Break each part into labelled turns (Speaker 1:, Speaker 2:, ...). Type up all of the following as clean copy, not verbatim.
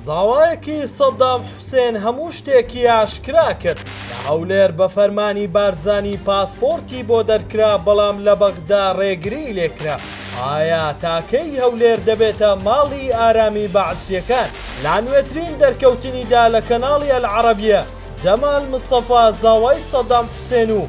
Speaker 1: زاوایەکی سەدام حوسێن هەموو شتێکی ئاشکرا کرد لە هەولێر بە فەرمانی بارزانی پاسپۆرتی بۆ دەرکرا بەڵام لە بەغدا ڕێگری لێکرا. ئایا تاکەی هەولێر دەبێتە ماڵی ئارامی بەعسیەکان؟ لانوێترین دەرکەوتنیدا لە کەناڵی ئەلعەرەبیە جەمال مستەفا زاوای سەدام حوسێن و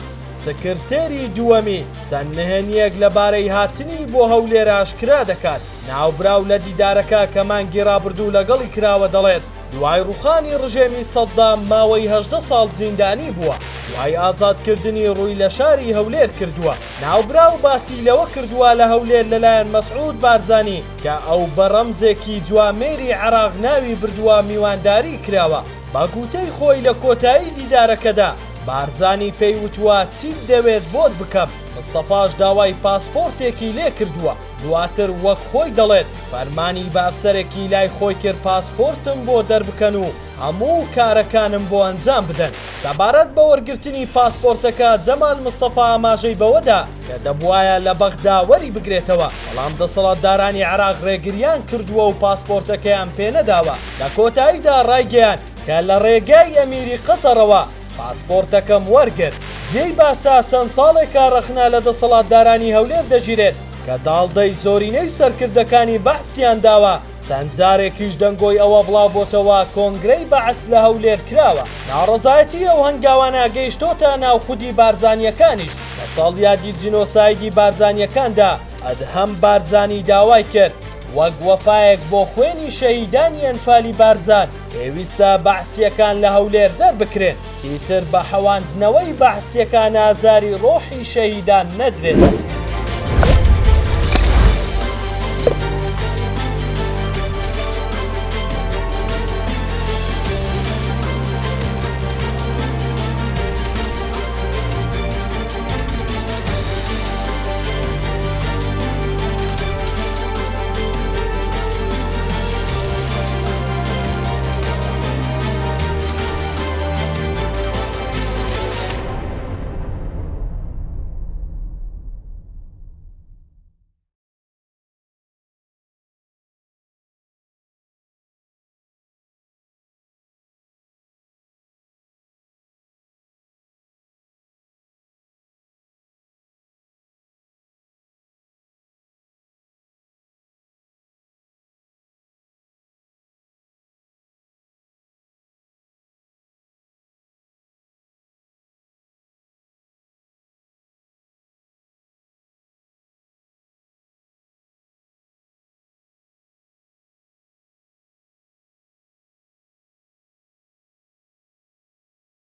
Speaker 1: سکرتێری دووەمی چەند نهێنیەک لەبارەی هاتنی بۆ هەولێر ئاشکرا دەکات. ناوبراو لە دیدارەکە کە مانگی ڕابردوو لەگەڵی کراوە دەڵێت دوای ڕوخانی ڕژێمی سەدام ماوەی 18 ساڵ زیندانی بووە، دوای ئازادکردنی ڕووی لە شاری هەولێر کردووە. ناوبراو باسی لەوە کردووە لە هەولێر لەلایەن مەسعود بارزانی کە ئەو بە ڕەمزێکی جوامێری عێراق ناوی بردووە میوانداری کراوە. بە گوتەی خۆی لە کۆتایی دیدارەکەدا بارزانی پێی وتووە چیت دەوێت بۆت بکەم. مستەفاش داوای پاسپۆرتێکی لێ کردووە. دواتر وەک خۆی دەڵێت فەرمانی بافسەرێکی لای خۆی کرد پاسپۆرتم بۆ دەربکەن و هەموو کارەکانم بۆ ئەنجام بدەن. سەبارەت بە وەرگرتنی پاسپۆرتەکە جەمال مستەفا ئاماژەی بەوەدا کە دەبوایە لە بەغدا وەری بگرێتەوە، بەڵام دەسەڵاتدارانی عێراق ڕێگریان کردووە و پاسپۆرتەکەیان پێ نەداوە. لە کۆتاییدا ڕایگەیان کە لە ڕێگای ئەمیری قەتەرەوە پاسپۆرتەکەم وەرگرت. جێی باسا چەند ساڵێکە ڕەخنا لە دەسەڵاتدارانی هەولێر دەگیرێت کە داڵدەی زۆرینەی سەرکردەکانی بەحسیان داوە. چەند جارێکیش دەنگۆی ئەوە بڵاو بۆتەوە کۆنگرەی بەعس لە هەولێر کراوە. ناڕەزایەتی ئەو هەنگاوانە گەیشتۆتە ناو خودی بارزانیەکانیش. لە ساڵیادی جینۆسایدی بارزانیەکاندا ئەدهەم بارزانی داوای کرد وەک وەفایەک بۆ خوێنی شەهیدانی ئەنفالی بارزان پێویستە بەعسیەکان لە هەولێر دەربکرێن، چیتر بە حەواندنەوەی بەعسیەکان ئازاری ڕۆحی شەهیدان نەدرێت.